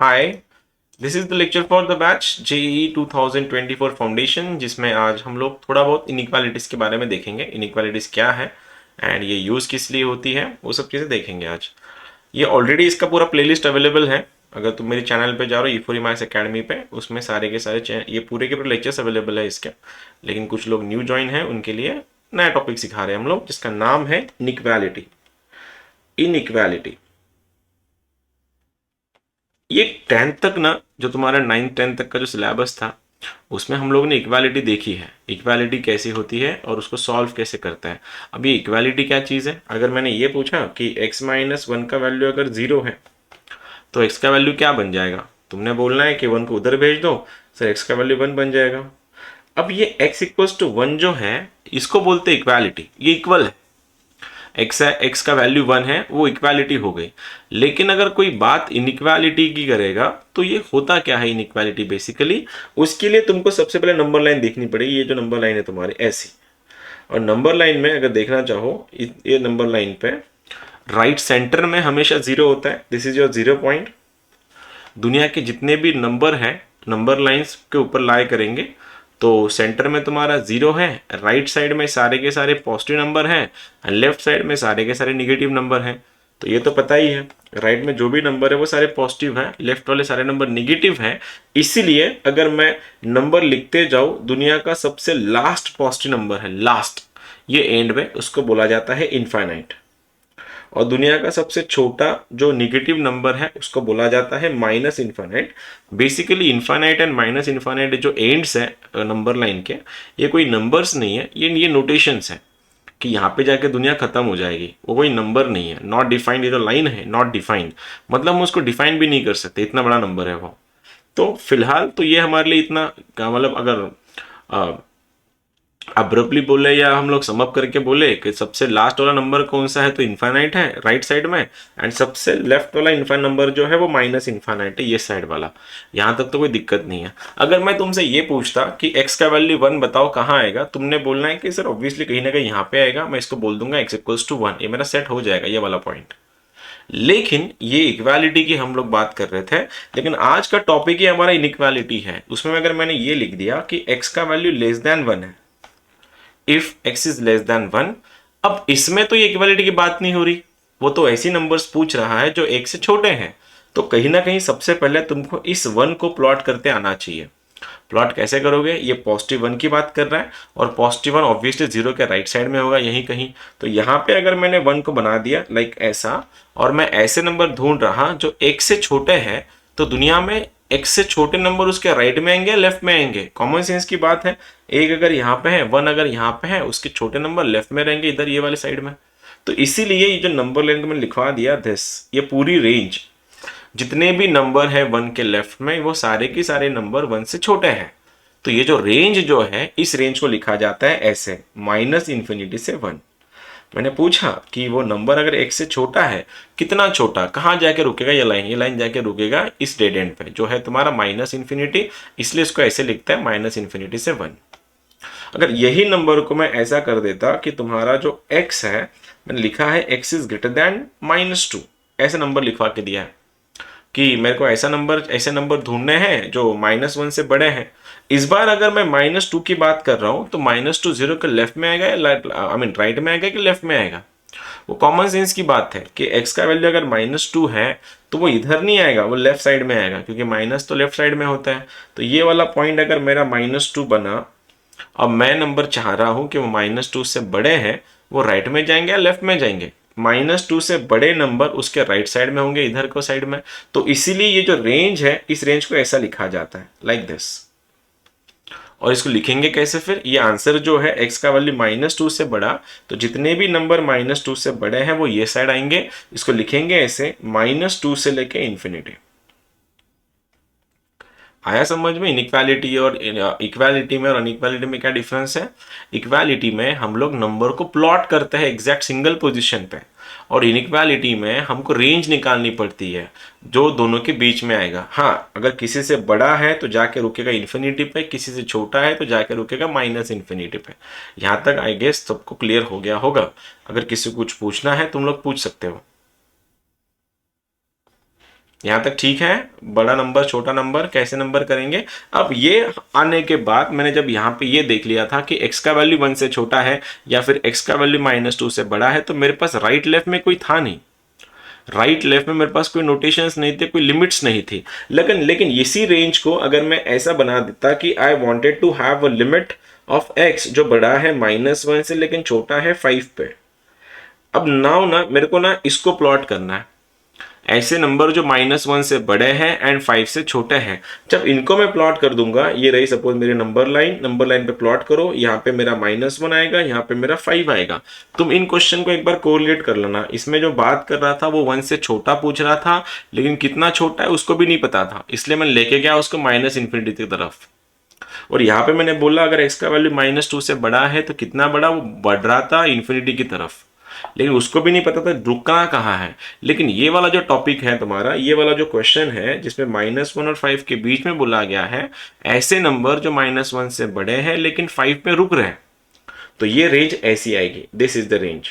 Hi, this is the lecture for the batch JE 2024 foundation, जिसमें आज हम लोग थोड़ा बहुत इनइक्वालिटीज़ के बारे में देखेंगे। इनइक्वालिटीज़ क्या है एंड ये यूज़ किस लिए होती है, वो सब चीज़ें देखेंगे आज। ये ऑलरेडी इसका पूरा प्लेलिस्ट अवेलेबल है। अगर तुम मेरे चैनल पे जा रहे हो E4MIS अकेडमी पे, उसमें सारे के सारे ये पूरे के पूरे लेक्चर्स अवेलेबल है इसके। लेकिन कुछ लोग न्यू ज्वाइन हैं, उनके लिए नया टॉपिक सिखा रहे हैं हम लोग, जिसका नाम है इनइक्वालिटी। इनइक्वालिटी ये 10th तक ना, जो तुम्हारा 9th 10th तक का जो सिलेबस था, उसमें हम लोग ने इक्वालिटी देखी है। इक्वालिटी कैसी होती है और उसको सॉल्व कैसे करता है। अब ये इक्वालिटी क्या चीज़ है? अगर मैंने ये पूछा कि x-1 का वैल्यू अगर 0 है तो x का वैल्यू क्या बन जाएगा? तुमने बोलना है कि 1 को उधर भेज दो, सर x का वैल्यू 1 बन जाएगा। अब ये x=1 जो है, इसको बोलते हैं इक्वालिटी। ये इक्वल है, एक्स का वैल्यू 1 है, वो इक्वालिटी हो गई। लेकिन अगर कोई बात इनइक्वालिटी की करेगा तो ये होता क्या है इनइक्वालिटी बेसिकली? उसके लिए तुमको सबसे पहले नंबर लाइन देखनी पड़ेगी। ये जो नंबर लाइन है तुम्हारी ऐसी, और नंबर लाइन में अगर देखना चाहो, ये नंबर लाइन पे राइट सेंटर में हमेशा 0 होता है। This is your 0 point. दुनिया के जितने भी नंबर हैं, नंबर लाइंस के ऊपर लाई करेंगे तो सेंटर में तुम्हारा 0 है, राइट साइड में सारे के सारे पॉजिटिव नंबर हैं, लेफ्ट साइड में सारे के सारे निगेटिव नंबर हैं। तो ये तो पता ही है, राइट में जो भी नंबर है वो सारे पॉजिटिव हैं, लेफ्ट वाले सारे नंबर निगेटिव हैं। इसीलिए अगर मैं नंबर लिखते जाऊं, दुनिया का सबसे लास्ट पॉजिटिव नंबर है, लास्ट, ये एंड में, उसको बोला जाता है इनफाइनाइट। और दुनिया का सबसे छोटा जो निगेटिव नंबर है उसको बोला जाता है minus infinite. Basically infinite and minus infinite जो एंड्स है नंबर लाइन के, ये कोई नंबर्स नहीं है, ये नोटेशंस है कि यहाँ पे जाके दुनिया खत्म हो जाएगी। वो कोई नंबर नहीं है, नॉट डिफाइंड। ये जो लाइन है नॉट डिफाइंड, मतलब हम उसको डिफाइन भी नहीं कर सकते, इतना बड़ा नंबर है वो। तो फिलहाल तो ये हमारे लिए इतना मतलब अगर अब्रप्टली बोले या हम लोग समअप करके बोले कि सबसे लास्ट वाला नंबर कौन सा है, तो इन्फाइनाइट है राइट साइड में, एंड सबसे लेफ्ट वाला इन्फाइनाइट नंबर जो है वो माइनस इन्फाइनाइट है, ये साइड वाला। यहाँ तक तो कोई दिक्कत नहीं है। अगर मैं तुमसे ये पूछता कि x का वैल्यू 1 बताओ कहाँ आएगा, तुमने बोलना है कि सर ऑब्वियसली कहीं ना कहीं यहाँ पे आएगा। मैं इसको बोल दूंगा x=1, ये मेरा सेट हो जाएगा, ये वाला पॉइंट। लेकिन ये इक्वालिटी की हम लोग बात कर रहे थे, लेकिन आज का टॉपिक ही हमारा इनइक्वालिटी है। उसमें अगर मैंने ये लिख दिया कि x का वैल्यू लेस देन 1 है, if x is less than 1, अब इसमें तो ये इक्वालिटी की बात नहीं हो रही, वो तो ऐसी नंबर्स पूछ रहा है जो एक से छोटे हैं। तो कहीं ना कहीं सबसे पहले तुमको इस 1 को प्लॉट करते आना चाहिए। प्लॉट कैसे करोगे? ये पॉजिटिव 1 की बात कर रहा है, और पॉजिटिव 1 ऑब्वियसली 0 के राइट साइड में होगा यहीं कहीं। तो यहाँ पे अगर मैंने 1 को बना दिया लाइक ऐसा, और मैं ऐसे नंबर ढूंढ रहा जो एक से छोटे हैं, तो दुनिया में x से छोटे नंबर उसके राइट में आएंगे, लेफ्ट में आएंगे। कॉमन सेंस की बात है, एक अगर यहाँ पे है, 1 अगर यहाँ पे है, उसके छोटे नंबर लेफ्ट में रहेंगे, इधर ये वाले साइड में। तो इसीलिए ये जो नंबर लाइन को मैंने लिखवा दिया दिस, ये पूरी रेंज जितने भी नंबर है 1 के लेफ्ट में, वो सारे के सारे नंबर 1 से छोटे हैं। तो ये जो रेंज जो है, इस रेंज को लिखा जाता है ऐसे, माइनस इन्फिनिटी से 1। मैंने पूछा कि वो नंबर अगर एक से छोटा है, कितना छोटा, कहाँ जाके रुकेगा ये लाइन जाके रुकेगा इस डेड एंड पे जो है तुम्हारा माइनस इन्फिनिटी, इसलिए इसको ऐसे लिखता है माइनस इन्फिनिटी से 1। अगर यही नंबर को मैं ऐसा कर देता कि तुम्हारा जो x है, मैंने लिखा है x इज ग्रेटर देन -2, ऐसे नंबर लिखवा के दिया है कि मेरे को ऐसे नंबर ढूंढने हैं जो -1 से बड़े हैं। इस बार अगर मैं -2 की बात कर रहा हूं, तो -2 0 के लेफ्ट में आएगा, राइट में आएगा कि लेफ्ट में आएगा? वो कॉमन सेंस की बात है कि x का वैल्यू अगर -2 है तो वो इधर नहीं आएगा, वो लेफ्ट साइड में आएगा, क्योंकि माइनस तो लेफ्ट साइड में होता है। तो ये वाला पॉइंट अगर मेरा -2 बना, अब मैं नंबर चाह रहा हूं कि वो -2 से बड़े हैं, वो राइट में जाएंगे या लेफ्ट में जाएंगे? -2 से बड़े नंबर उसके राइट साइड में होंगे, इधर को साइड में। तो इसीलिए ये जो रेंज है, इस रेंज को ऐसा लिखा जाता है लाइक दिस। और इसको लिखेंगे कैसे फिर? ये आंसर जो है, x का वैल्यू -2 से बड़ा, तो जितने भी नंबर -2 से बड़े हैं वो ये साइड आएंगे। इसको लिखेंगे ऐसे, -2 से लेके इन्फिनिटी। आया समझ में? इनइक्वालिटी और इक्वालिटी में और अनइक्वालिटी में क्या डिफरेंस है? इक्वालिटी में हम लोग नंबर को प्लॉट करते हैं एग्जैक्ट सिंगल पोजीशन पे, और इनइक्वालिटी में हमको रेंज निकालनी पड़ती है जो दोनों के बीच में आएगा। हाँ, अगर किसी से बड़ा है तो जाके रुकेगा इन्फिनिटी पे, किसी से छोटा है तो जाके रुकेगा माइनस इन्फिनिटी पे। यहाँ तक आई गेस सबको क्लियर हो गया होगा। अगर किसी को कुछ पूछना है तुम लोग पूछ सकते हो। यहाँ तक ठीक है। बड़ा नंबर छोटा नंबर कैसे नंबर करेंगे। अब ये आने के बाद मैंने जब यहाँ पे ये देख लिया था कि x का वैल्यू 1 से छोटा है या फिर x का वैल्यू -2 से बड़ा है, तो मेरे पास राइट लेफ्ट में कोई था नहीं। राइट लेफ्ट में मेरे पास कोई नोटेशंस नहीं थे, कोई लिमिट्स नहीं थी। लेकिन इसी रेंज को अगर मैं ऐसा बना देता कि I wanted to have a limit of x जो बड़ा है -1 से लेकिन छोटा है 5 पे। अब नाउ ना मेरे को ना इसको प्लॉट करना है, ऐसे नंबर जो -1 से बड़े हैं एंड 5 से छोटे हैं। जब इनको मैं प्लॉट कर दूंगा, ये रही सपोज मेरी नंबर लाइन पे प्लॉट करो, यहाँ पे मेरा -1 आएगा, यहाँ पे मेरा 5 आएगा। तुम इन क्वेश्चन को एक बार कोरिलेट कर लेना। इसमें जो बात कर रहा था वो 1 से छोटा पूछ रहा था, लेकिन कितना छोटा है उसको भी नहीं पता था, इसलिए मैं लेके गया उसको -∞ की तरफ। और यहाँ पे मैंने बोला अगर x का वैल्यू -2 से बड़ा है तो कितना बड़ा, वो बढ़ रहा था इन्फिनिटी की तरफ, लेकिन उसको भी नहीं पता था रुकना कहाँ है। लेकिन ये वाला जो टॉपिक है तुम्हारा, ये वाला जो क्वेश्चन है जिसमें -1 और 5 के बीच में बोला गया है ऐसे नंबर जो -1 से बड़े हैं लेकिन 5 पे रुक रहे हैं, तो ये रेंज ऐसी आएगी, दिस इज द रेंज।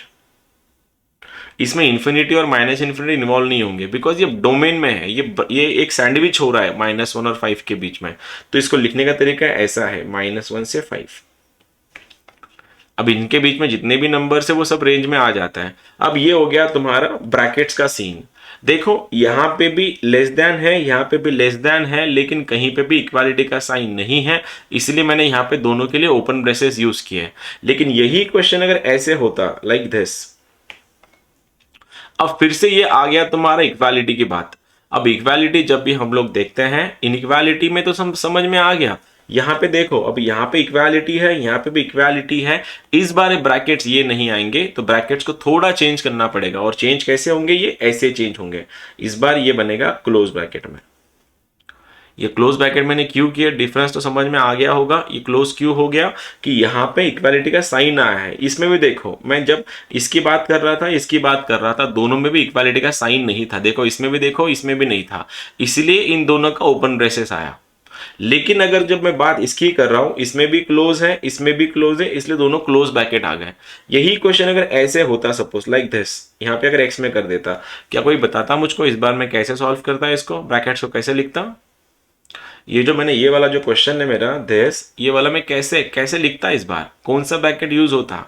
इसमें इन्फिनिटी और -∞ इन्वॉल्व नहीं होंगे, बिकॉज ये डोमेन में है, ये एक सैंडविच हो रहा है -1 और 5 के बीच में। तो इसको लिखने का तरीका ऐसा है, -1 से 5। अब इनके बीच में जितने भी नंबर्स है वो सब रेंज में आ जाता है। अब ये हो गया तुम्हारा ब्रैकेट्स का सीन। देखो यहाँ पे भी लेस देन है, यहाँ पे भी लेस देन है, लेकिन कहीं पे भी इक्वालिटी का साइन नहीं है, इसलिए मैंने यहाँ पे दोनों के लिए ओपन ब्रेसेस यूज किए। लेकिन यही क्वेश्चन अगर ऐसे होता लाइक दिस, अब फिर से ये आ गया तुम्हारा इक्वालिटी की बात। अब इक्वालिटी जब भी हम लोग देखते हैं, इनइक्वालिटी में तो समझ में आ गया। यहाँ पे देखो, अब यहाँ पे इक्वालिटी है, यहाँ पे भी इक्वालिटी है। इस बार ब्रैकेट्स ये नहीं आएंगे, तो ब्रैकेट्स को थोड़ा चेंज करना पड़ेगा। और चेंज कैसे होंगे, ये ऐसे चेंज होंगे। इस बार ये बनेगा क्लोज ब्रैकेट में। ये क्लोज ब्रैकेट मैंने क्यों किया, डिफरेंस तो समझ में आ गया होगा। ये क्लोज क्यों हो गया कि यहाँ पे इक्वालिटी का साइन आया है। इसमें भी देखो, मैं जब इसकी बात कर रहा था, इसकी बात कर रहा था, दोनों में भी इक्वालिटी का साइन नहीं था। देखो इसमें भी देखो, इसमें भी नहीं था, इसलिए इन दोनों का ओपन ब्रेसेस आया। लेकिन अगर जब मैं बात इसकी कर रहा हूं, इसमें भी क्लोज है, इसमें भी क्लोज है, इसलिए दोनों क्लोज ब्रैकेट आ गए। यही क्वेश्चन अगर ऐसे होता, सपोज लाइक दिस, यहाँ पे अगर एक्स में कर देता, क्या कोई बताता मुझको इस बार मैं कैसे सॉल्व करता है इसको, ब्रैकेट्स को कैसे लिखता। ये जो मैंने ये वाला जो क्वेश्चन है मेरा दिस, ये वाला मैं कैसे कैसे लिखता इस बार, कौन सा ब्रैकेट यूज होता,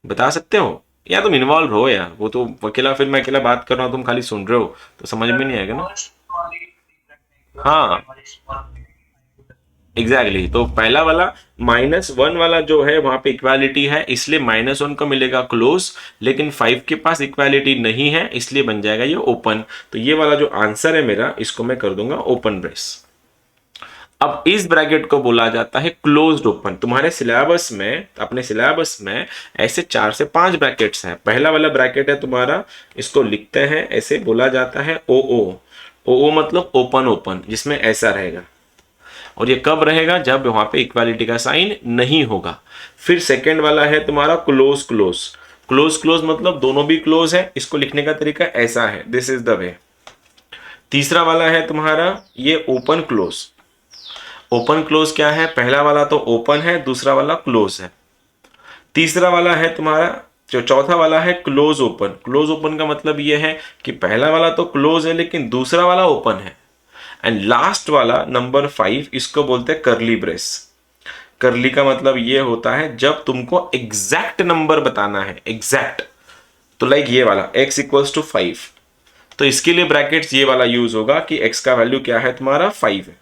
बता सकते हो? या तुम इन्वॉल्व हो यार, वो तो अकेला, फिर मैं अकेला बात कर रहा हूँ, तुम खाली सुन रहे हो, तो समझ में नहीं आएगा ना। हाँ एग्जैक्टली तो पहला वाला -1 वाला जो है वहां पे इक्वालिटी है, इसलिए -1 को मिलेगा क्लोज, लेकिन 5 के पास इक्वालिटी नहीं है, इसलिए बन जाएगा ये ओपन। तो ये वाला जो आंसर है मेरा, इसको मैं कर दूंगा ओपन ब्रेस। अब इस ब्रैकेट को बोला जाता है क्लोज्ड ओपन। तुम्हारे सिलेबस में, अपने सिलेबस में ऐसे 4 से 5 ब्रैकेट्स हैं। पहला वाला ब्रैकेट है तुम्हारा, इसको लिखते हैं ऐसे, बोला जाता है ओ मतलब ओपन ओपन, जिसमें ऐसा रहेगा। और ये कब रहेगा, जब वहां पे इक्वालिटी का साइन नहीं होगा। फिर सेकंड वाला है तुम्हारा क्लोज क्लोज। क्लोज क्लोज मतलब दोनों भी क्लोज है, इसको लिखने का तरीका ऐसा है, दिस इज द वे। तीसरा वाला है तुम्हारा ये ओपन क्लोज। ओपन क्लोज क्या है, पहला वाला तो ओपन है, दूसरा वाला क्लोज है। तीसरा वाला है तुम्हारा, जो चौथा वाला है क्लोज ओपन। क्लोज ओपन का मतलब ये है कि पहला वाला तो क्लोज है लेकिन दूसरा वाला ओपन है। एंड लास्ट वाला नंबर 5, इसको बोलते हैं करली ब्रेस। करली का मतलब ये होता है जब तुमको एग्जैक्ट नंबर बताना है, एग्जैक्ट। तो लाइक ये वाला x इक्वल्स टू 5, तो इसके लिए ब्रैकेट्स ये वाला यूज होगा कि x का वैल्यू क्या है तुम्हारा 5 है।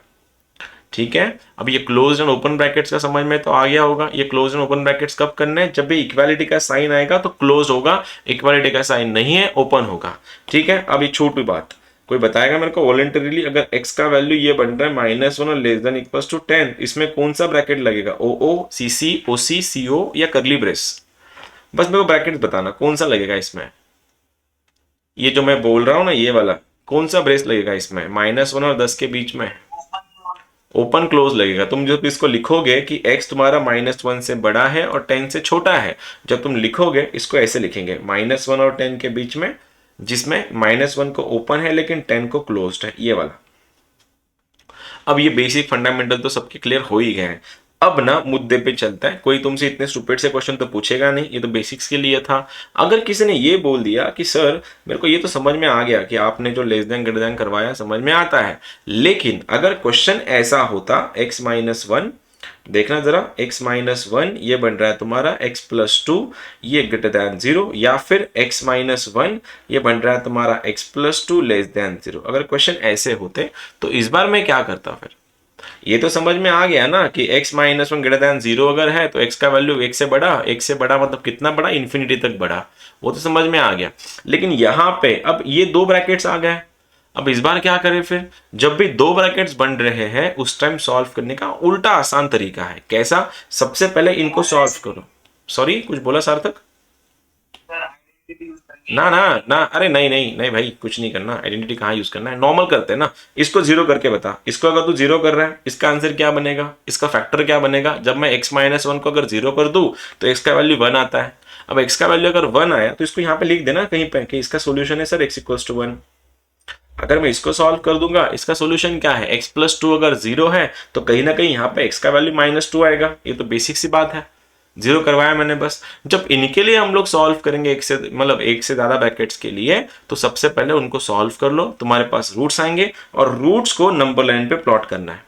ठीक है, अब ये क्लोज एंड ओपन ब्रैकेट्स का समझ में तो आ गया होगा। ये क्लोज एंड ओपन ब्रैकेट्स कब करने हैं, जब भी इक्वालिटी का साइन आएगा तो क्लोज होगा, इक्वालिटी का साइन नहीं है ओपन होगा। ठीक है, अब ये छोटी बात, कोई बताएगा मेरे को वॉलंटरीली, अगर x का वैल्यू ये बन रहा है -1 और लेस देन इक्वल्स टू 10, इसमें कौन सा ब्रैकेट लगेगा, ओ सी सी ओ सी सी ओ या करली ब्रेस? बस मेरे को ब्रैकेट बताना कौन सा लगेगा इसमें। ये जो मैं बोल रहा हूं ना, ये वाला कौन सा ब्रेस लगेगा इसमें, -1 और 10 के बीच में ओपन क्लोज लगेगा। तुम जब इसको लिखोगे कि x तुम्हारा -1 से बड़ा है और 10 से छोटा है, जब तुम लिखोगे इसको ऐसे लिखेंगे, -1 और 10 के बीच में, जिसमें -1 को ओपन है लेकिन 10 को क्लोज्ड है, ये वाला। अब ये बेसिक फंडामेंटल तो सबके क्लियर हो ही गए हैं। अब ना मुद्दे पे चलता है। कोई तुमसे इतने स्टूपिड से क्वेश्चन तो पूछेगा नहीं, ये तो बेसिक्स के लिए था। अगर किसी ने ये बोल दिया कि सर मेरे को ये तो समझ में आ गया कि आपने जो लेस देन ग्रेटर देन करवाया समझ में आता है, लेकिन अगर क्वेश्चन ऐसा होता x-1, देखना जरा, x-1 ये बन रहा है तुम्हारा x+2, ये ग्रेटर देन 0, या फिर x-1 ये बन रहा है तुम्हारा x+2 लेस देन 0। अगर क्वेश्चन ऐसे होते तो इस बार मैं क्या करता? फिर ये तो समझ में आ गया ना कि x-1 ग्रेटर देन 0 अगर है तो x का वैल्यू 1 से बड़ा, 1 से बड़ा मतलब कितना बड़ा? इन्फिनिटी तक बड़ा। वो तो समझ में आ गया। लेकिन यहां पे अब ये दो ब्रैकेट्स आ गए। अब इस बार क्या करें? फिर जब भी दो ब्रैकेट्स बन रहे हैं उस टाइम सॉल्व करने का उल्टा आसान तरीका है। कैसा? सबसे पहले इनको सॉल्व करो। सॉरी, कुछ बोला सार्थक? ना ना ना, अरे नहीं नहीं नहीं भाई, कुछ नहीं करना। आइडेंटिटी कहाँ यूज करना है, नॉर्मल करते हैं ना। इसको जीरो करके बता। इसको अगर तू जीरो कर रहा है, इसका आंसर क्या बनेगा? इसका फैक्टर क्या बनेगा? जब मैं x-1 को अगर जीरो कर दूं तो x का वैल्यू 1 आता है। अब x का वैल्यू अगर 1 आया तो इसको यहाँ पे लिख देना कहीं पे कि इसका सोल्यूशन है सर x=1। अगर मैं इसको सॉल्व कर दूंगा, इसका सोल्यूशन क्या है? x+2 अगर 0 है तो कहीं ना कहीं यहाँ पे x का वैल्यू -2 आएगा। ये तो बेसिक सी बात है। जीरो करवाया मैंने बस। जब इनके लिए हम लोग सॉल्व करेंगे एक से मतलब एक से ज्यादा ब्रैकेट्स के लिए, तो सबसे पहले उनको सॉल्व कर लो। तुम्हारे पास रूट्स आएंगे और रूट्स को नंबर लाइन पे प्लॉट करना है।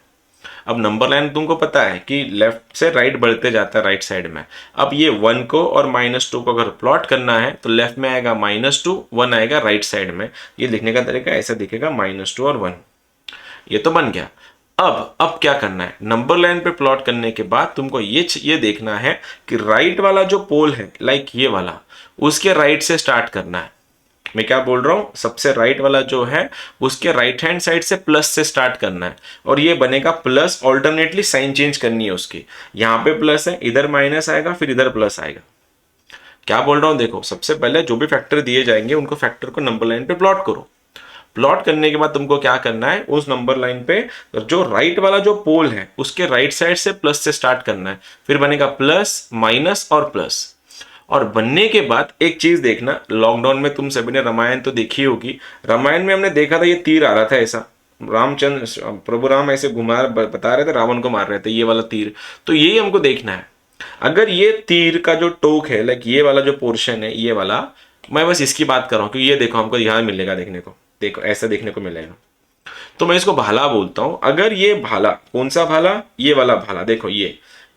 अब नंबर लाइन तुमको पता है कि लेफ्ट से राइट बढ़ते जाता है राइट साइड में। अब ये 1 को और -2 को अगर प्लॉट करना है तो लेफ्ट में आएगा -2, 1 आएगा राइट साइड में। ये लिखने का तरीका ऐसा दिखेगा, -2 और 1। ये तो बन गया। अब क्या करना है? नंबर लाइन पे प्लॉट करने के बाद तुमको ये देखना है कि राइट वाला जो पोल है, लाइक ये वाला, उसके राइट से स्टार्ट करना है। मैं क्या बोल रहा हूं? सबसे राइट वाला जो है उसके राइट हैंड साइड से प्लस से स्टार्ट करना है और ये बनेगा प्लस। ऑल्टरनेटली साइन चेंज करनी है उसकी। यहां पे प्लस है, इधर माइनस आएगा, फिर इधर प्लस आएगा। क्या बोल रहा हूं? देखो, सबसे पहले जो भी फैक्टर दिए जाएंगे उनको फैक्टर को नंबर लाइन पे प्लॉट करो। प्लॉट करने के बाद तुमको क्या करना है? उस नंबर लाइन पे जो राइट वाला जो पोल है उसके राइट साइड से प्लस से स्टार्ट करना है। फिर बनेगा प्लस, माइनस और प्लस। और बनने के बाद एक चीज देखना, लॉकडाउन में तुम सभी ने रामायण तो देखी होगी। रामायण में हमने देखा था ये तीर आ रहा था ऐसा, रामचंद्र प्रभु राम ऐसे घुमा बता रहे थे, रावण को मार रहे थे, ये वाला तीर। तो यही हमको देखना है। अगर ये तीर का जो टोक है, लाइक ये वाला जो पोर्शन है, ये वाला, मैं बस इसकी बात कर रहा हूँ क्योंकि ये देखो हमको यहाँ मिलेगा देखने को, देखो ऐसा देखने को मिलेगा। तो मैं इसको भाला बोलता हूं। अगर ये भाला, कौन सा भाला? ये वाला भाला। देखो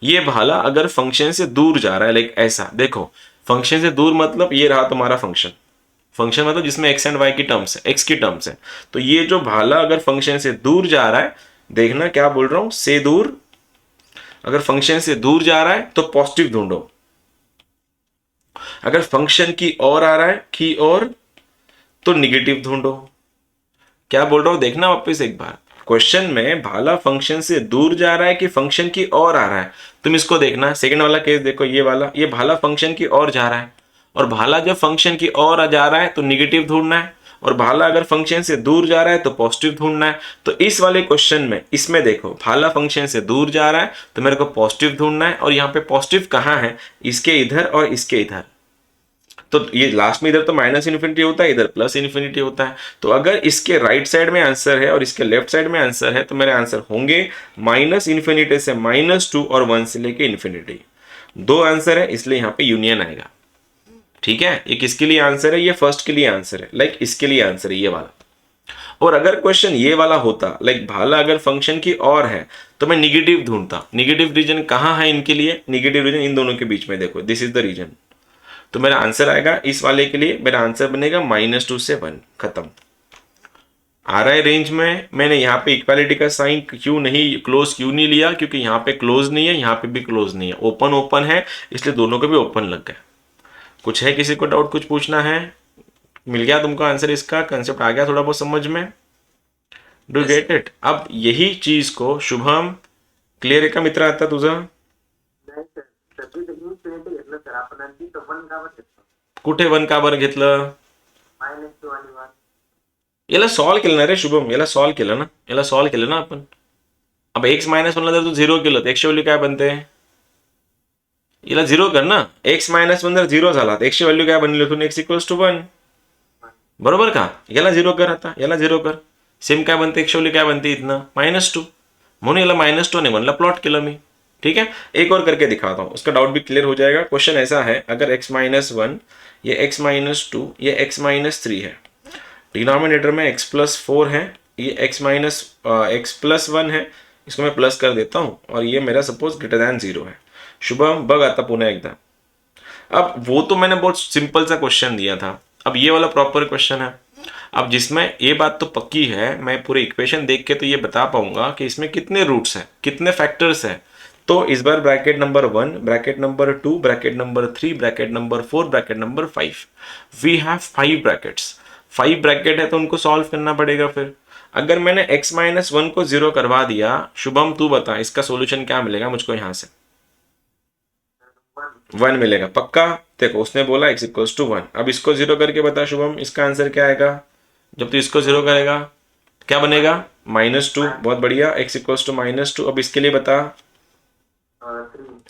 ये भाला अगर फंक्शन से दूर जा रहा है, लाइक ऐसा, देखो फंक्शन से दूर मतलब ये रहा तुम्हारा फंक्शन। फंक्शन मतलब जिसमें एक्स एंड वाई की टर्म्स है, एक्स की टर्म्स है। तो ये जो भाला अगर फंक्शन से दूर जा रहा है, देखना क्या बोल रहा हूं, से दूर। अगर फंक्शन से दूर जा रहा है तो पॉजिटिव ढूंढो। अगर फंक्शन की ओर आ रहा है, की ओर, तो निगेटिव ढूंढो। क्या बोल रहा हूं? देखना वापस एक बार। क्वेश्चन में भाला फंक्शन से दूर जा रहा है कि फंक्शन की ओर आ रहा है, तुम इसको देखना। सेकंड वाला केस देखो, ये वाला, ये भाला फंक्शन की ओर जा रहा है और भाला जब फंक्शन की ओर जा रहा है तो निगेटिव ढूंढना है, और भाला अगर फंक्शन से दूर जा रहा है तो पॉजिटिव ढूंढना है। तो इस वाले क्वेश्चन में, इसमें देखो भाला फंक्शन से दूर जा रहा है तो मेरे को पॉजिटिव ढूंढना है, और यहाँ पे पॉजिटिव कहाँ है? इसके इधर और इसके इधर। तो ये लास्ट में इधर तो माइनस इन्फिनिटी होता है, इधर प्लस इन्फिनिटी होता है। तो अगर इसके राइट साइड में आंसर है और इसके लेफ्ट साइड में आंसर है तो मेरे आंसर होंगे माइनस इन्फिनिटी से -2 और 1 से लेके इन्फिनिटी। दो आंसर है, इसलिए यहाँ पे यूनियन आएगा। ठीक है, ये किसके लिए आंसर है? ये फर्स्ट के लिए आंसर है, लाइक इसके लिए आंसर है ये वाला। और अगर क्वेश्चन ये वाला होता, लाइक भाला अगर फंक्शन की और है तो मैं निगेटिव ढूंढता। निगेटिव रीजन कहाँ है इनके लिए? निगेटिव रीजन इन दोनों के बीच में, देखो दिस इज द रीजन। तो मेरा आंसर आएगा इस वाले के लिए, मेरा आंसर बनेगा -2 से 1। खत्म। आ रहा है रेंज में। मैंने यहाँ पे इक्वालिटी का साइन क्यों नहीं, क्लोज क्यों नहीं लिया? क्योंकि यहाँ पे क्लोज नहीं है, यहाँ पे भी क्लोज नहीं है, ओपन ओपन है, इसलिए दोनों को भी ओपन लग गया। कुछ है किसी को डाउट, कुछ पूछना है? मिल गया तुमको आंसर? इसका कंसेप्ट आ गया थोड़ा बहुत समझ में? Do get it? अब यही चीज को शुभम, क्लियर आहे का मित्र आता तुझं? कुठे 1 का बरं घेतलं? याला सॉल्व केलं ना रे शुभम, याला सॉल्व केलं ना, याला सॉल्व केलं ना आपण। अब x-1 जर तू 0 केलं तर x ची व्हॅल्यू काय बनते? याला 0 कर ना। x-1 जर 0 झाला तर x ची व्हॅल्यू काय बनली होती? x=1, बरोबर का? याला 0 कर, आता याला 0 कर, सेम काय बनते? x ची व्हॅल्यू काय बनते इथनं? -2, म्हणून याला -2 ने 1 ला प्लॉट केलं मी। ठीक है, एक और करके दिखाता हूँ, उसका डाउट भी क्लियर हो जाएगा। क्वेश्चन ऐसा है, अगर x-1 ये x-2 ये x-3 है, डिनोमिनेटर में x+4 है, ये x+1 है, इसको मैं प्लस कर देता हूँ और ये मेरा सपोज ग्रेटर दैन 0 है। शुभम बग आता पुनः एकदम। अब वो तो मैंने बहुत सिंपल सा क्वेश्चन दिया था, अब ये वाला प्रॉपर क्वेश्चन है। अब जिसमें ये बात तो पक्की है, मैं पूरे इक्वेशन देख के तो ये बता पाऊंगा कि इसमें कितने रूट्स हैं, कितने फैक्टर्स हैं। तो इस बार bracket number 1, bracket number 2, bracket number 3, bracket number 4, bracket number 5, we have 5 brackets. 5 bracket है तो उनको सॉल्व करना पड़ेगा। फिर अगर मैंने x-1 को 0 करवा दिया, शुभम तू बता इसका सॉल्यूशन क्या मिलेगा मुझको? यहां से 1 मिलेगा पक्का। देखो उसने बोला x=1, अब इसको 0 करके बता शुभम इसका आंसर क्या आएगा? जब तू इसको 0 करेगा क्या बनेगा? -2। बहुत बढ़िया, x=-2। अब इसके लिए बता,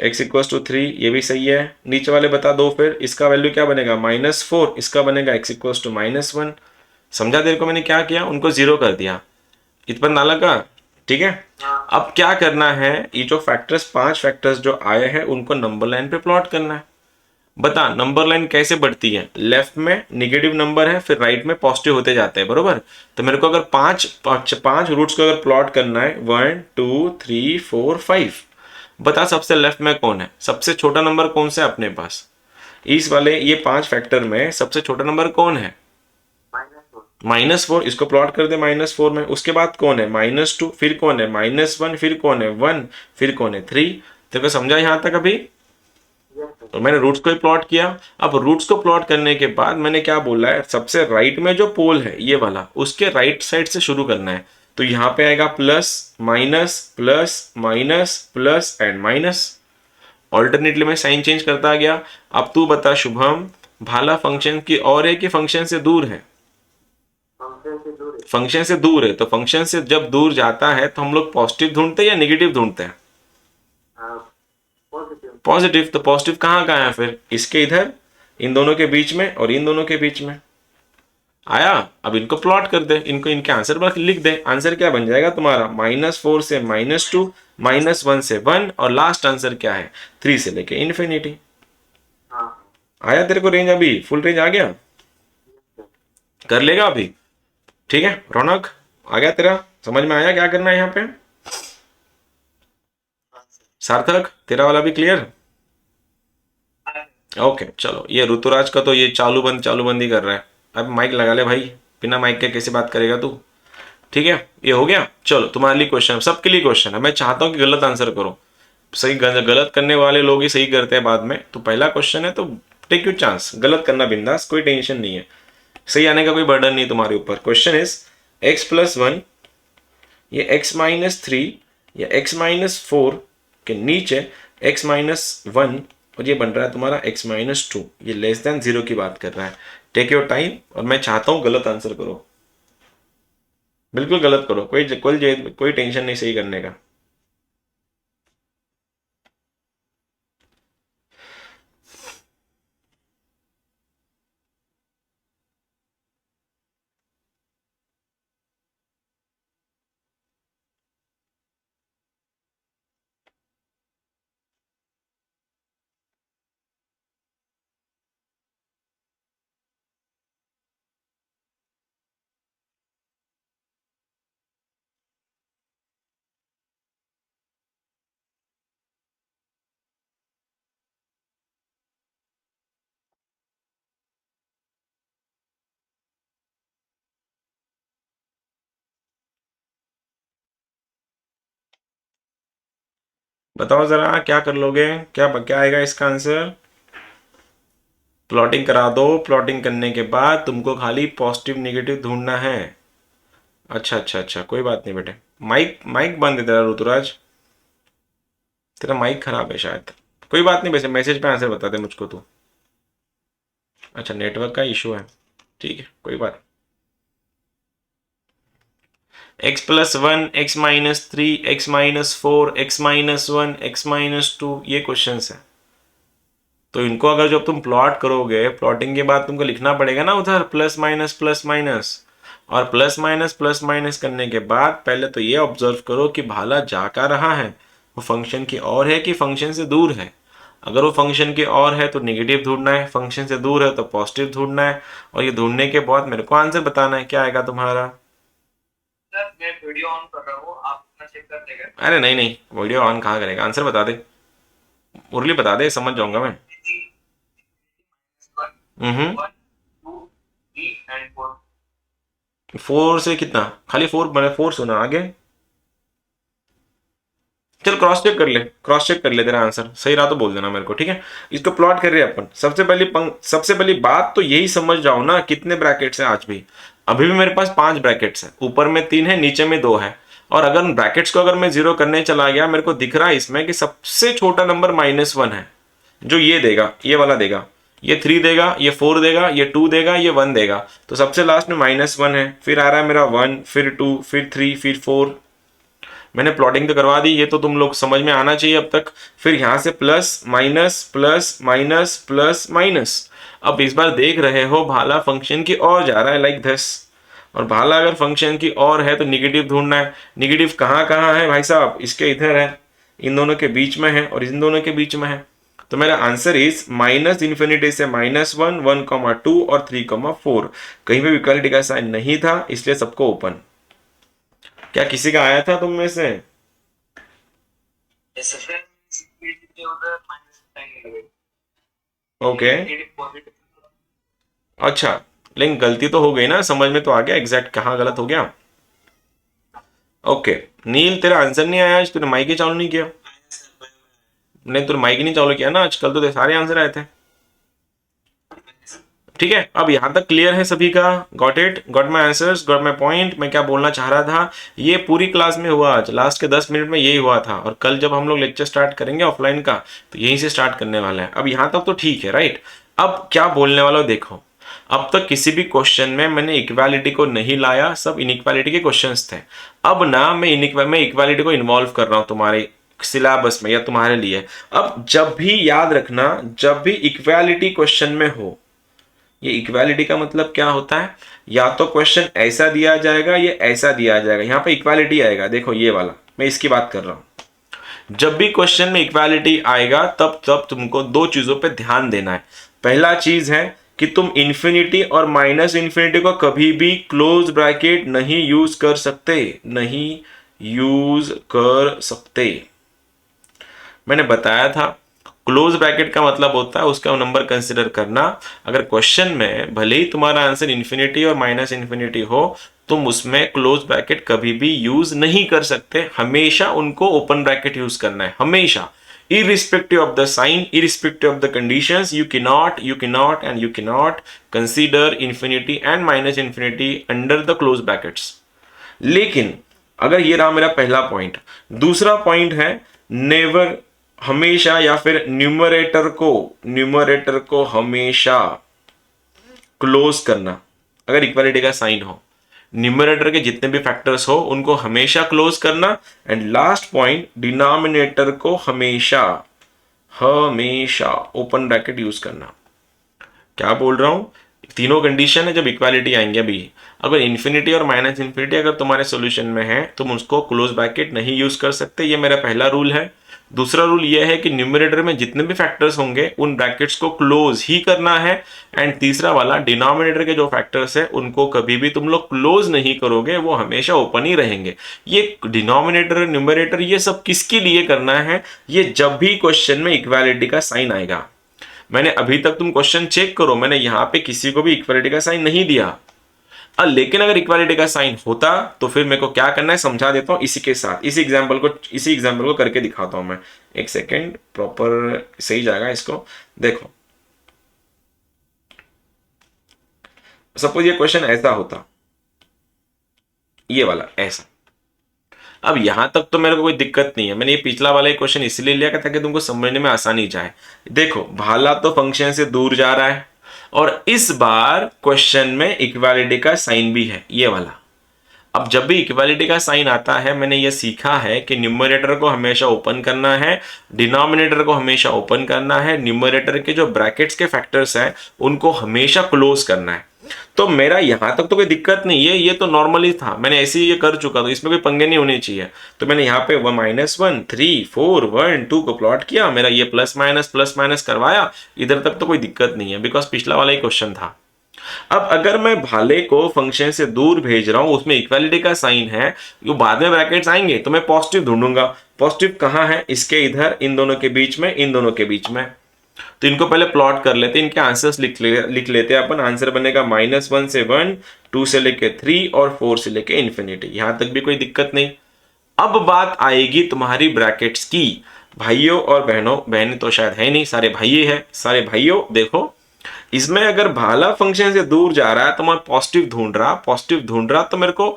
x=3, ये भी सही है। नीचे वाले बता दो, फिर इसका वैल्यू क्या बनेगा? -4, इसका बनेगा x=-1। समझा तेरे को मैंने क्या किया? उनको 0 कर दिया, इतना ना लगा? ठीक है, अब क्या करना है, ये जो फैक्टर्स 5 फैक्टर्स जो आए हैं उनको नंबर लाइन पे प्लॉट करना है। बता नंबर लाइन कैसे बढ़ती है? लेफ्ट में निगेटिव नंबर है, फिर राइट में पॉजिटिव होते जाते हैं, बरोबर। तो मेरे को अगर पांच रूट्स को अगर प्लॉट करना है, 1 2 3 4 5, बता सबसे लेफ्ट में कौन है? सबसे छोटा नंबर कौन सा है अपने पास? इस वाले ये 5 फैक्टर में सबसे छोटा नंबर कौन है? -4। इसको प्लॉट कर दे -4 में। उसके बाद कौन है? -2, फिर कौन है? -1, फिर कौन है? 1, फिर कौन है? 3। देखो समझा यहां तक अभी? तो मैंने रूट्स को ही प्लॉट किया। अब रूट्स को प्लॉट करने के बाद मैंने क्या बोला है, सबसे राइट में जो पोल है ये वाला, उसके राइट साइड से शुरू करना है। तो यहां पे आएगा plus minus plus minus plus and minus. Alternately मैं साइन चेंज करता गया। अब तू बता शुभम, भाला फंक्शन की ओर है कि फंक्शन से दूर है? फंक्शन से दूर है। तो फंक्शन से जब दूर जाता है तो हम लोग पॉजिटिव ढूंढते हैं या निगेटिव ढूंढते हैं? पॉजिटिव। तो पॉजिटिव कहाँ कहाँ है फिर? इसके इधर, इन दोनों के बीच में और इन दोनों के बीच में आया। अब इनको प्लॉट कर दे, इनको इनके आंसर पर लिख दे। आंसर क्या बन जाएगा तुम्हारा? -4 से -2, -1 से 1, और लास्ट आंसर क्या है? 3 से लेके इन्फिनिटी। आया तेरे को रेंज? अभी फुल रेंज आ गया? कर लेगा अभी? ठीक है रौनक, आ गया तेरा? समझ में आया क्या करना है यहाँ पे? सार्थक तेरा वाला भी क्लियर? ओके चलो, ये ऋतुराज का तो ये चालू बंद ही कर रहा है। अब माइक लगा ले भाई, बिना माइक के कैसे बात करेगा तू? ठीक है, ये हो गया। चलो तुम्हारे लिए क्वेश्चन, सबके लिए क्वेश्चन है। मैं चाहता हूँ कि गलत आंसर करो। सही गलत करने वाले लोग ही सही करते हैं बाद में। तो पहला क्वेश्चन है तो टेक यू चांस, गलत करना बिंदास, कोई टेंशन नहीं है। सही आने का कोई बर्डन नहीं तुम्हारे ऊपर। क्वेश्चन इज x+1 ये x-3 या x-4 के नीचे x-1, और ये बन रहा है तुम्हारा x-2। ये लेस देन 0 की बात कर रहा है। टेक योर टाइम, और मैं चाहता हूं गलत आंसर करो, बिल्कुल गलत करो, कोई टेंशन नहीं सही करने का। बताओ जरा क्या कर लोगे? क्या क्या आएगा इसका आंसर? प्लॉटिंग करा दो। प्लॉटिंग करने के बाद तुमको खाली पॉजिटिव निगेटिव ढूंढना है। अच्छा अच्छा अच्छा, कोई बात नहीं बेटे। माइक माइक बंद है तेरा ऋतुराज, तेरा माइक खराब है शायद। कोई बात नहीं, वैसे मैसेज पे आंसर बता दे मुझको तू। अच्छा नेटवर्क का इशू है, ठीक है कोई बात। x+1, x-3, x-4, x-1, x-2, ये क्वेश्चन है। तो इनको अगर जब तुम प्लॉट करोगे, प्लॉटिंग के बाद तुमको लिखना पड़ेगा ना उधर प्लस माइनस। और प्लस माइनस करने के बाद पहले तो ये ऑब्जर्व करो कि भाला जा का रहा है। वो फंक्शन की ओर है कि फंक्शन से दूर है। अगर वो फंक्शन की ओर है तो नेगेटिव ढूंढना है, फंक्शन से दूर है तो पॉजिटिव ढूंढना है, और ये ढूंढने के बाद मेरे को आंसर बताना है क्या आएगा तुम्हारा। सर मैं वीडियो ऑन कर रहा हूँ, आप अपना चेक कर देगा। अरे नहीं नहीं, वीडियो ऑन कहाँ करेगा, आंसर बता दे, मुरली बता दे, समझ जाऊंगा मैं। हम्म। 1 2 3 एंड 4। 4 से कितना, खाली 4, मैंने 4 सुना, आगे चल क्रॉस चेक कर ले, क्रॉस चेक कर ले, तेरा आंसर सही रहा तो बोल देना मेरे को, ठीक है। इसको प्लॉट कर रहे हैं अपन। सबसे पहली बात तो यही समझ जाओ ना, कितने ब्रैकेट्स हैं आज भी। अभी भी मेरे पास 5 ब्रैकेट्स हैं, ऊपर में 3 है, नीचे में 2 है। और अगर ब्रैकेट्स को अगर मैं जीरो करने चला गया, मेरे को दिख रहा है इसमें कि सबसे छोटा नंबर -1 है, जो ये देगा, ये वाला देगा, ये 3 देगा, ये 4 देगा, ये 2 देगा, ये 1 देगा। तो सबसे लास्ट में -1 है, फिर आ रहा है मेरा 1, फिर 2, फिर 3, फिर 4। मैंने प्लॉटिंग तो करवा दी, ये तो तुम लोग समझ में आना चाहिए अब तक। फिर यहां से plus minus plus minus plus minus. अब इस बार देख रहे हो भाला फंक्शन की ओर जा रहा है लाइक दिस, और भाला अगर फंक्शन की ओर है तो निगेटिव ढूंढना है। निगेटिव कहाँ कहाँ है भाई साहब, इसके इधर है, इन दोनों के बीच में है और इन दोनों के बीच में है। तो मेरा आंसर इज -∞ से -1, 1,2 और 3,4। कहीं पे इक्वालिटी का साइन नहीं था, इसलिए सबको ओपन। क्या किसी का आया था तुम में से? ऐसे फिर के उधर माइनस साइन लगेगा, ओके। Negative positive. अच्छा, लेकिन गलती तो हो गई ना, समझ में तो आ गया एग्जैक्ट कहाँ गलत हो गया। ओके। नील, तेरा आंसर नहीं आया आज, तूने माइक ही चालू नहीं किया। नहीं, तूने माइक ही नहीं चालू किया ना आज, कल तो तेरे सारे आंसर आए थे। ठीक है, अब यहां तक क्लियर है सभी का? Got it, got my answers, got my point. मैं क्या बोलना चाह रहा था, ये पूरी क्लास में हुआ, आज लास्ट के 10 मिनट में यही हुआ था, और कल जब हम लोग लेक्चर स्टार्ट करेंगे ऑफलाइन का, तो यहीं से स्टार्ट करने वाला है। अब यहां तक तो ठीक है, राइट। अब क्या बोलने वाला देखो, अब तक किसी भी क्वेश्चन में मैंने इक्वालिटी को नहीं लाया, सब इनइक्वालिटी के क्वेश्चंस थे। अब ना मैं इक्वालिटी को इन्वॉल्व कर रहा हूं तुम्हारे सिलेबस में या तुम्हारे लिए। अब जब भी याद रखना, जब भी इक्वालिटी क्वेश्चन में हो, ये इक्वालिटी का मतलब क्या होता है, या तो क्वेश्चन ऐसा दिया जाएगा, ये ऐसा दिया जाएगा, यहां पे इक्वालिटी आएगा, देखो ये वाला, मैं इसकी बात कर रहा हूं। जब भी क्वेश्चन में इक्वालिटी आएगा, तब तब तुमको दो चीजों पे ध्यान देना है। पहला चीज है कि तुम इन्फिनिटी और -∞ को कभी भी क्लोज ब्रैकेट नहीं यूज कर सकते, नहीं यूज कर सकते। मैंने बताया था क्लोज ब्रैकेट का मतलब होता है उसका नंबर कंसिडर करना। अगर क्वेश्चन में भले ही तुम्हारा आंसर इन्फिनिटी और -∞ हो, तुम उसमें क्लोज ब्रैकेट कभी भी यूज नहीं कर सकते, हमेशा उनको ओपन ब्रैकेट यूज करना है, हमेशा। irrespective of the sign, irrespective of the conditions, you cannot consider infinity and -∞ under the close brackets। लेकिन अगर ये रहा मेरा पहला पॉइंट, दूसरा पॉइंट है नेवर, हमेशा, या फिर न्यूमरेटर को हमेशा क्लोज करना। अगर इक्वालिटी का साइन हो, न्यूमरेटर के जितने भी फैक्टर्स हो उनको हमेशा क्लोज करना। एंड लास्ट पॉइंट, डिनोमिनेटर को हमेशा हमेशा ओपन ब्रैकेट यूज करना। क्या बोल रहा हूं, तीनों कंडीशन है जब इक्वालिटी आएंगे। अभी अगर इन्फिनिटी और -∞ अगर तुम्हारे सॉल्यूशन में है, तुम उसको क्लोज ब्रैकेट नहीं यूज कर सकते, ये मेरा पहला रूल है। दूसरा रूल ये है कि न्यूमरेटर में जितने भी फैक्टर्स होंगे उन ब्रैकेट्स को क्लोज ही करना है। एंड तीसरा वाला, डिनोमिनेटर के जो फैक्टर्स है उनको कभी भी तुम लोग क्लोज नहीं करोगे, वो हमेशा ओपन ही रहेंगे। ये डिनोमिनेटर, न्यूमरेटर, ये सब किसके लिए करना है, ये जब भी क्वेश्चन में इक्वालिटी का साइन आएगा। मैंने अभी तक, तुम क्वेश्चन चेक करो, मैंने यहां पे किसी को भी इक्वालिटी का साइन नहीं दिया। लेकिन अगर इक्वालिटी का साइन होता तो फिर मेरे को क्या करना है समझा देता हूं इसी के साथ, इसी एग्जांपल को करके दिखाता हूं मैं। एक सेकेंड, प्रॉपर सही जाएगा इसको। देखो, सपोज ये क्वेश्चन ऐसा होता, ये वाला ऐसा। अब यहां तक तो मेरे को कोई दिक्कत नहीं है, मैंने ये पिछला वाला क्वेश्चन इसलिए लिया ताकि तुमको समझने में आसानी जाए। देखो, भाला तो फंक्शन से दूर जा रहा है, और इस बार क्वेश्चन में इक्वालिटी का साइन भी है, ये वाला। अब जब भी इक्वालिटी का साइन आता है, मैंने ये सीखा है कि न्यूमरेटर को हमेशा ओपन करना है, डिनोमिनेटर को हमेशा ओपन करना है, न्यूमरेटर के जो ब्रैकेट्स के फैक्टर्स हैं उनको हमेशा क्लोज करना है। तो मेरा यहां तक तो कोई दिक्कत नहीं है, ये तो नॉर्मली था, मैंने ऐसे ही ये कर चुका, तो इसमें कोई पंगे नहीं होने चाहिए। तो मैंने यहाँ पे -1 3 4 1 2 को प्लॉट किया, मेरा ये प्लस माइनस करवाया, इधर तक तो कोई दिक्कत नहीं है, बिकॉज पिछला वाला ही क्वेश्चन था। अब अगर मैं भाले को फंक्शन से दूर भेज रहा हूं, उसमें इक्वालिटी का साइन है, जो बाद में ब्रैकेट्स आएंगे, तो मैं पॉजिटिव ढूंढूंगा। पॉजिटिव कहां है? इसके इधर, इन दोनों के बीच में, इन दोनों के बीच में। तो इनको पहले प्लॉट कर लेते हैं, इनके आंसर्स लिख लेते हैं अपन। आंसर बनेगा -1 से 1, 2 से लेके 3 और 4 से लेके इन्फिनिटी। यहां तक भी कोई दिक्कत नहीं। अब बात आएगी तुम्हारी ब्रैकेट्स की। भाइयों और बहनों, बहन तो शायद है नहीं, सारे भाई है, सारे भाइयों देखो, इसमें अगर भाला फंक्शन से दूर जा रहा है तो मैं पॉजिटिव ढूंढ रहा, तो मेरे को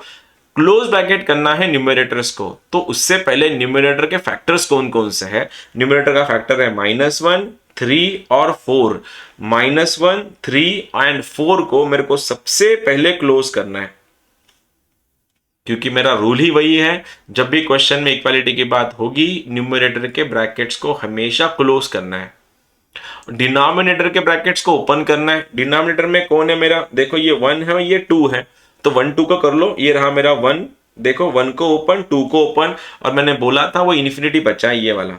क्लोज ब्रैकेट करना है न्यूमरेटर्स को। तो उससे पहले न्यूमरेटर के फैक्टर्स कौन कौन से है? न्यूमरेटर का फैक्टर है -1 3 और 4। -1 3 एंड 4 को मेरे को सबसे पहले क्लोज करना है, क्योंकि मेरा रूल ही वही है, जब भी क्वेश्चन में इक्वालिटी की बात होगी, न्यूमरेटर के ब्रैकेट्स को हमेशा क्लोज करना है, डिनोमिनेटर के ब्रैकेट्स को ओपन करना है। डिनोमिनेटर में कौन है मेरा? देखो ये 1 है, ये 2 है, तो 1 2 को कर लो, ये रहा मेरा 1। देखो 1 को ओपन, 2 को ओपन, और मैंने बोला था वो इन्फिनिटी बचा है ये वाला,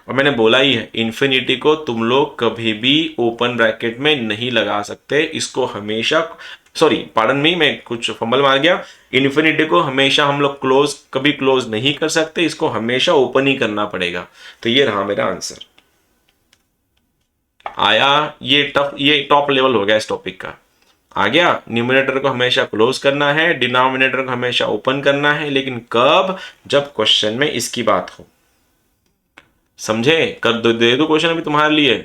और मैंने बोला ही है इन्फिनिटी को तुम लोग कभी भी ओपन ब्रैकेट में नहीं लगा सकते, इसको हमेशा, सॉरी पार्डन मी, मैं कुछ फंबल मार गया, इन्फिनिटी को हमेशा हम लोग कभी क्लोज नहीं कर सकते, इसको हमेशा ओपन ही करना पड़ेगा। तो ये रहा मेरा आंसर। आया? ये टॉप लेवल हो गया इस टॉपिक का। आ गया, न्यूमरेटर को हमेशा क्लोज करना है, डिनोमिनेटर को हमेशा ओपन करना है, लेकिन कब? जब क्वेश्चन में इसकी बात हो। समझे? कर दे दो क्वेश्चन अभी तुम्हारे लिए।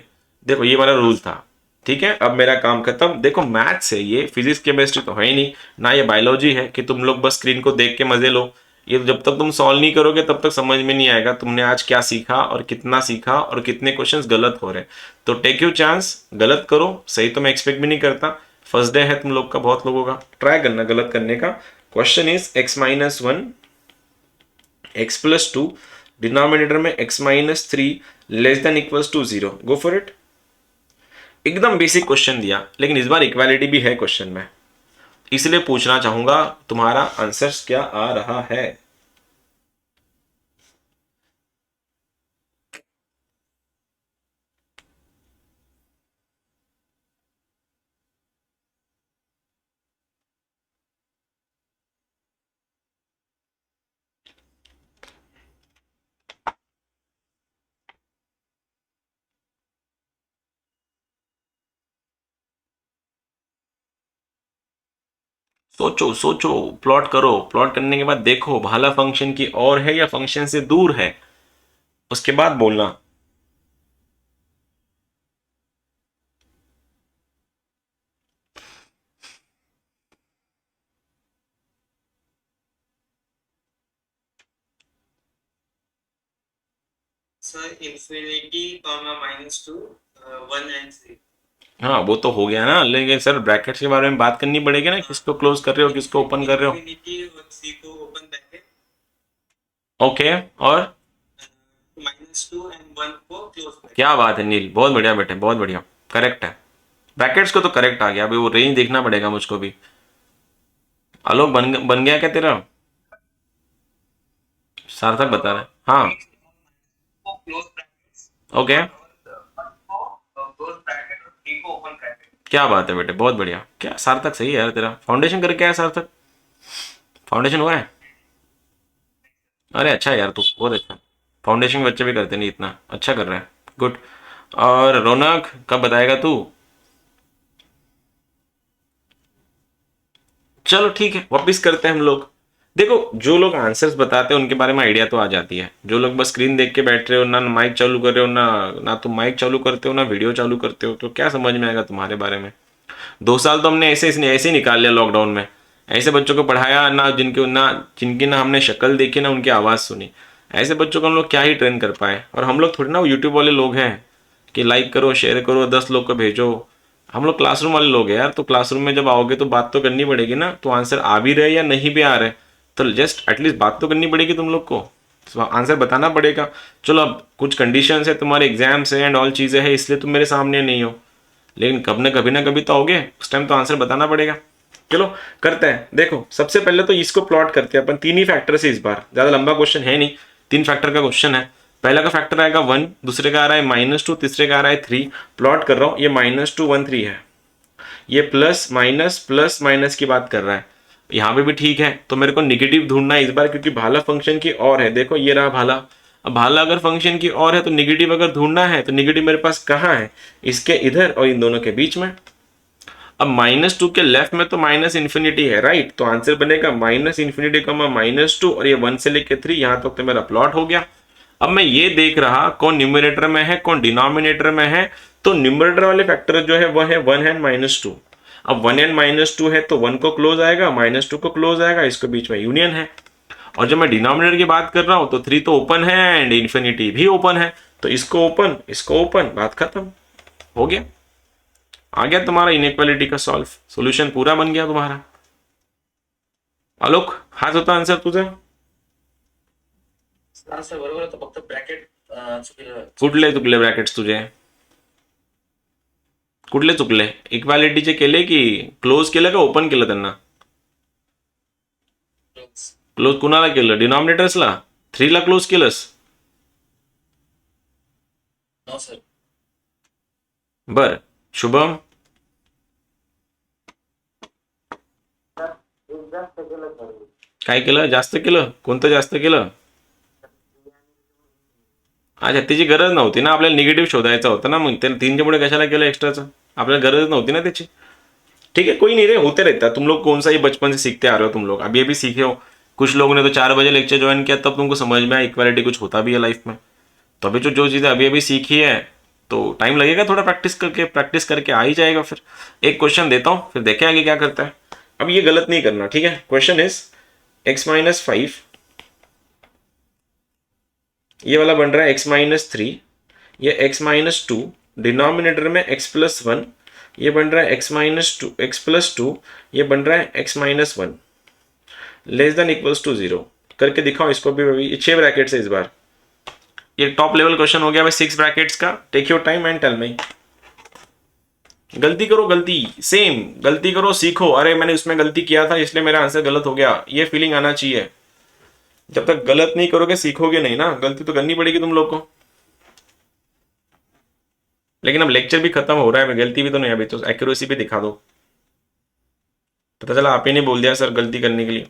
देखो ये वाला रूल था, ठीक है। अब मेरा काम खत्म। देखो मैथ्स है ये, फिजिक्स केमिस्ट्री तो है ही नहीं, ना ये बायोलॉजी है कि तुम लोग बस स्क्रीन को देख के मजे लो। ये तो जब तक तुम सॉल्व नहीं करोगे तब तक समझ में नहीं आएगा तुमने आज क्या सीखा और कितना सीखा और कितने क्वेश्चंस गलत हो रहे। तो टेक यू चांस, गलत करो, सही तो मैं एक्सपेक्ट भी नहीं करता। फर्स्ट डे है तुम लोग का, बहुत लोगों का, ट्राई करना गलत करने का। Question is x-1 x+2, denominator में x-3 less than equals to 0। Go for it. एकदम बेसिक क्वेश्चन दिया, लेकिन इस बार इक्वालिटी भी है क्वेश्चन में, इसलिए पूछना चाहूंगा तुम्हारा आंसर्स क्या आ रहा है। सोचो सोचो, प्लॉट करो, प्लॉट करने के बाद देखो भाला फंक्शन की ओर है या फंक्शन से दूर है, उसके बाद बोलना। Sir infinity comma -2 1 and 3। हाँ वो तो हो गया ना, लेकिन सर ब्रैकेट्स के बारे में बात करनी पड़ेगी ना, किसको क्लोज कर रहे हो किसको ओपन कर रहे हो। इन्फिनिटी और 3 को ओपन ब्रैकेट, ओके, और -2 एंड 1 को क्लोज ब्रैकेट। क्या बात है नील, बहुत बढ़िया बेटे, बहुत बढ़िया, करेक्ट है। ब्रैकेट्स को तो करेक्ट आ गया, अभी वो रेंज देखना पड़ेगा मुझको भी। आलोक बन गया क्या तेरा? सार्थक बता रहे, हाँ। को क्लोज ब्रैकेट ओके, को क्लोज ब्रैकेट और 3 को ओपन ब्रैकेट। क्या बात है बेटे, बहुत बढ़िया। क्या सार्थक सही है यार, तेरा फाउंडेशन करके आया सार्थक, फाउंडेशन हुआ है? अरे अच्छा है यार, तू बहुत अच्छा। फाउंडेशन बच्चे भी करते नहीं, इतना अच्छा कर रहा है, गुड। और रौनक कब बताएगा तू? चलो ठीक है, वापिस करते हैं हम लोग। देखो जो लोग आंसर्स बताते हैं उनके बारे में आइडिया तो आ जाती है, जो लोग बस स्क्रीन देख के बैठ रहे हो, ना माइक चालू कर रहे हो, ना तुम माइक चालू करते हो ना वीडियो चालू करते हो, तो क्या समझ में आएगा तुम्हारे बारे में। 2 साल तो हमने ऐसे ही निकाल लिया लॉकडाउन में। ऐसे बच्चों को पढ़ाया ना, जिनकी ना हमने शक्ल देखी ना उनकी आवाज़ सुनी। ऐसे बच्चों को हम लोग क्या ही ट्रेन कर पाए। और हम लोग थोड़ी ना यूट्यूब वाले लोग हैं कि लाइक करो शेयर करो 10 लोग को भेजो। हम लोग क्लासरूम वाले लोग हैं यार, तो क्लासरूम में जब आओगे तो बात तो करनी पड़ेगी ना। तो आंसर आ भी रहे या नहीं भी आ रहे, तो जस्ट एटलीस्ट बात तो करनी पड़ेगी तुम लोग को, तो आंसर बताना पड़ेगा। चलो अब कुछ कंडीशंस है, तुम्हारे एग्जाम्स है एंड ऑल चीज़ें हैं, इसलिए तुम मेरे सामने नहीं हो। लेकिन कब न कभी ना कभी तो आओगे, उस टाइम तो आंसर बताना पड़ेगा। चलो करते हैं। देखो सबसे पहले तो इसको प्लॉट करते हैं अपन, तीन ही फैक्टर से इस बार, ज्यादा लंबा क्वेश्चन है नहीं, 3 फैक्टर का क्वेश्चन है। पहला का फैक्टर आएगा 1, दूसरे का आ रहा है -2, तीसरे का आ रहा है 3। प्लॉट कर रहा हूं, ये -2 1 3 है, ये प्लस माइनस की बात कर रहा है। यहाँ पे भी ठीक है, तो मेरे को निगेटिव ढूंढना है इस बार, क्योंकि भाला फंक्शन की और है। देखो ये रहा भाला। अब भाला अगर फंक्शन की और है तो निगेटिव अगर ढूंढना है तो निगेटिव मेरे पास कहाँ है, इसके इधर और इन दोनों के बीच में। अब -2 के लेफ्ट में तो माइनस इन्फिनिटी है, राइट, तो आंसर बनेगा -∞, -2 और ये 1 से लेके 3, यहां तक तो मेरा प्लॉट हो गया। अब मैं ये देख रहा कौन न्यूमरेटर में है कौन डिनोमिनेटर में है, तो न्यूमरेटर वाले फैक्टर जो है वह है 1 एंड -2। अब 1 एंड -2 है तो 1 को क्लोज आएगा, -2 को क्लोज आएगा, इसके बीच में यूनियन है। और जब मैं डिनोमिनेटर की बात कर रहा हूं तो 3 तो ओपन है एंड इन्फिनिटी भी ओपन है, तो इसको ओपन, बात खत्म, हो गया। आ गया तुम्हारा इनइक्वालिटी का सोल्यूशन पूरा बन गया तुम्हारा। आलोक हाच होता आन्सर तुझा? सर बरोबर आहे, तो फक्त ब्रॅकेट चुकीलं. कुठले चुकले ब्रॅकेट्स तुझे? कुठले चुकले? इक्वालिटीचे केले की क्लोज केलं का ओपन केलं त्यांना? क्लोज कुणाला केलं? डिनॉमिनेटर्सला? 3 ला क्लोज केलंस? No sir. बर, शुभम काय केलं? जास्त केलं? कोणतं जास्त केलं? अच्छा, त्याची गरज नव्हती ना, आपल्याला निगेटिव्ह शोधायचा होता ना, मग त्या 3 पुढे कशाला केलं एक्स्ट्राचं? आपल्याला गरज नव्हती ना त्याची। ठीक है, कोई नहीं रे, होते रहता है। तुम लोग कौन सा ही बचपन से सीखते आ रहे हो, तुम लोग अभी अभी सीखे हो। कुछ लोगों ने तो 4 बजे लेक्चर ज्वाइन किया तब तुमको समझ में आया इक्वालिटी कुछ होता भी है लाइफ में। तो अभी जो चीज़ें अभी अभी सीखी है तो टाइम लगेगा, थोड़ा प्रैक्टिस करके आ ही जाएगा। फिर एक क्वेश्चन देता हूँ, फिर देखें आगे क्या करता है। अब ये गलत नहीं करना, ठीक है। क्वेश्चन इज x-5, ये वाला बन रहा है x-3, ये x-2, डिनोमिनेटर में x+1, ये बन रहा है x+2, ये बन रहा है x-1, less than equals to 0 करके दिखाओ इसको भी। ये 6 ब्रैकेट्स है इस बार, ये टॉप लेवल क्वेश्चन हो गया भाई 6 ब्रैकेट्स का। Take your time and tell me. गलती करो, गलती करो, सीखो। अरे मैंने उसमें गलती किया था इसलिए मेरा आंसर गलत हो गया, ये फीलिंग आना चाहिए। जब तक गलत नहीं करोगे सीखोगे नहीं ना, गलती तो करनी पड़ेगी तुम लोग को। लेकिन अब लेक्चर भी खत्म हो रहा है, गलती भी तो नहीं, अभी तो एक्यूरेसी भी दिखा दो। पता चला आप ही ने बोल दिया सर गलती करने के लिए।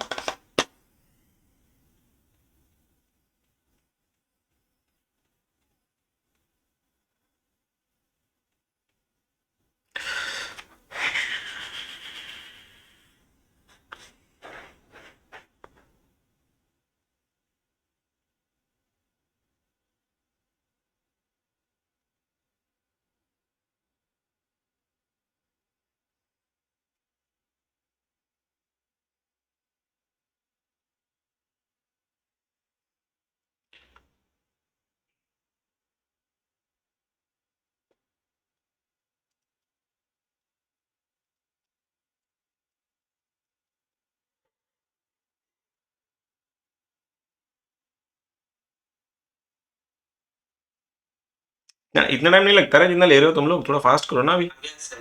ना इतना टाइम नहीं लगता है जितना ले रहे हो तुम लोग, थोड़ा फास्ट करो ना अभी। Yes, sir.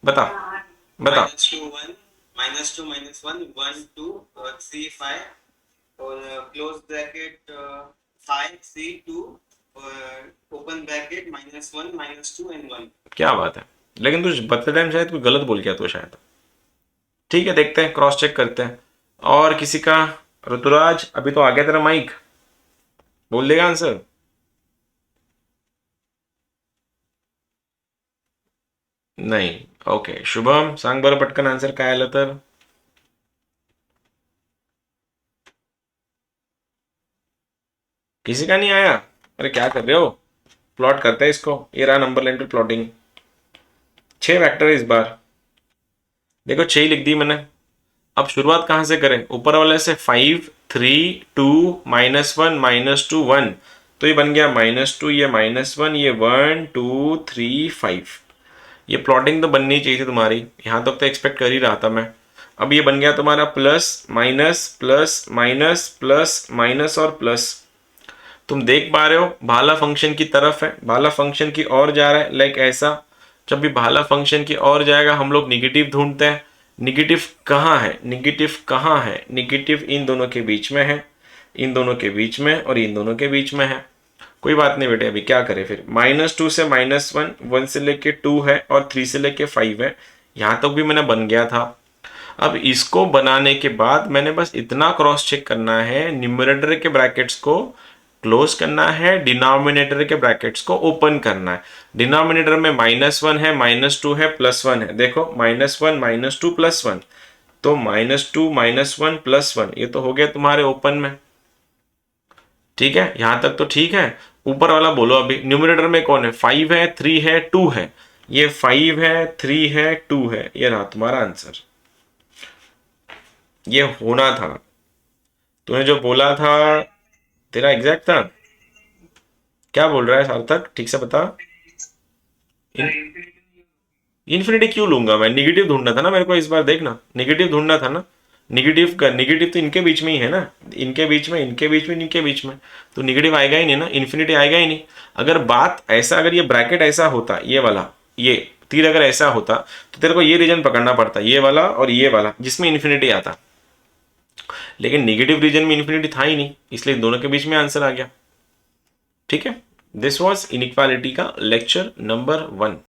बता बता। -2 1 1 2 3 5 और close bracket 5 3 2 open bracket -1 -2 and 1। क्या बात है, लेकिन तू बता टाइम शायद कोई गलत बोल गया तो शायद। ठीक है, देखते हैं, क्रॉस चेक करते हैं। और किसी का? ऋतुराज अभी तो आ गया तेरा माइक, बोल देगा आंसर। नाही, ओके। शुभम सांग बरं पटकन आन्सर काय आलं तर। किसी का नहीं आया? अरे क्या कर रहे हो, प्लॉट करते हैं इसको। ये रहा नंबर लाइन पे प्लॉटिंग, 6 वेक्टर है इस बार। देखो 6 लिख दी मैंने। अब शुरुआत कहां से करें? ऊपर वाले से 5 3 2 -1 -2 1, तो ये बन गया -2, ये -1, ये 1 2 3 5। ये प्लॉटिंग तो बननी चाहिए थी तुम्हारी, यहां तक तो एक्सपेक्ट कर ही रहा था मैं। अब ये बन गया तुम्हारा plus minus plus minus plus minus और प्लस। तुम देख पा रहे हो भाला फंक्शन की तरफ है, भाला फंक्शन की ओर जा रहा है, लाइक ऐसा। जब भी भाला फंक्शन की ओर जाएगा हम लोग निगेटिव ढूंढते हैं। निगेटिव कहाँ है, निगेटिव कहाँ है, निगेटिव इन दोनों के बीच में है, इन दोनों के बीच में और इन दोनों के बीच में है। कोई बात नहीं बेटे, अभी क्या करें फिर, -2 से -1, 1 से लेके 2 है और 3 से लेके 5 है। यहां तक भी मैंने बन गया था। अब इसको बनाने के बाद मैंने बस इतना क्रॉस चेक करना है, न्यूमरेटर के ब्रैकेट्स को क्लोज करना है, डिनोमिनेटर के ब्रैकेट्स को ओपन करना है। डिनोमिनेटर में -1 है, -2 है, +1 है। देखो -1 -2 +1, तो -2 -1 +1, ये तो हो गया तुम्हारे ओपन में। ठीक है, यहां तक तो ठीक है। ऊपर वाला बोलो अभी, न्यूमरेटर में कौन है, 5 है, 3 है, 2 है। ये 5 है, 3 है, 2 है, ये रहा तुम्हारा आंसर। ये होना था, तूने जो बोला था तेरा एग्जैक्ट था। क्या बोल रहा है सार्थक, ठीक से बता। इन्फिनिटी क्यों लूंगा मैं, निगेटिव ढूंढना था ना मेरे को इस बार, देखना निगेटिव ढूंढना था ना। निगेटिव का निगेटिव तो इनके बीच में ही है ना, इनके बीच में, इनके बीच में, इनके बीच में, तो निगेटिव आएगा ही नहीं ना, इन्फिनिटी आएगा ही नहीं। अगर बात ऐसा, अगर ये ब्रैकेट ऐसा होता, ये वाला, ये तीर अगर ऐसा होता तो तेरे को ये रीजन पकड़ना पड़ता, ये वाला और ये वाला, जिसमें इन्फिनिटी आता। लेकिन निगेटिव रीजन में इन्फिनिटी था ही नहीं, इसलिए दोनों के बीच में आंसर आ गया। ठीक है, दिस वॉज इनइक्वालिटी का लेक्चर नंबर 1।